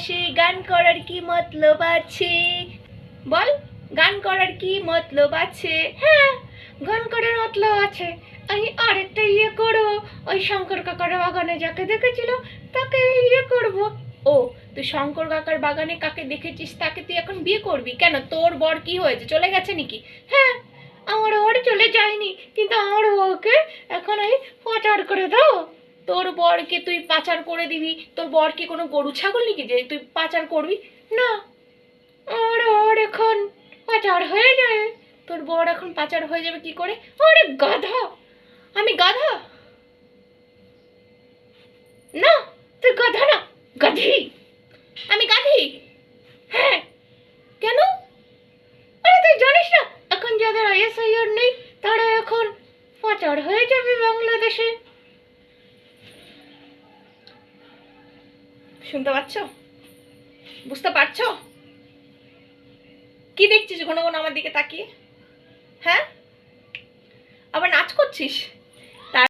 পাশে গান করার কি মতলব আছে? বল, গান করার কি মতলব আছে? হ্যাঁ, গান করার মতলব আছে। আমি আরেকটা করো, ওই শঙ্কর কাকার বাগানে যাকে দেখেছিল তাকে করব। ও, তুই শঙ্কর কাকার বাগানে কাকে দেখেছিস তাকে তুই এখন বিয়ে করবি কেন? তোর বর কি হয়েছে, চলে গেছে নাকি? হ্যাঁ, আমার বর চলে যায়নি, কিন্তু আমার বউকে এখন আমি পাচার করে দাও। তোর বরকে তুই পাচার করে দিবি? তোর বর কি কোনো গরু ছাগল নাকি যে তুই পাচার করবি? না, আমার বর এখন পাচার হয়ে যায়। তোর বর এখন পাচার হয়ে যাবে কি করে? আরে গাধা, আমি গাধা? না, তুই গাধা না, গাধি। আমি গাধি? হ্যাঁ। কেন? আরে তুই জানিস না এখন যাদের আইএসআইআর নেই তারা এখন পাচার হয়ে যাবে বাংলাদেশে। শুনতে পাচ্ছ? বুঝতে পারছো? কি দেখছিস ঘন ঘন আমার দিকে তাকিয়ে? হ্যাঁ, আবার নাচ করছিস?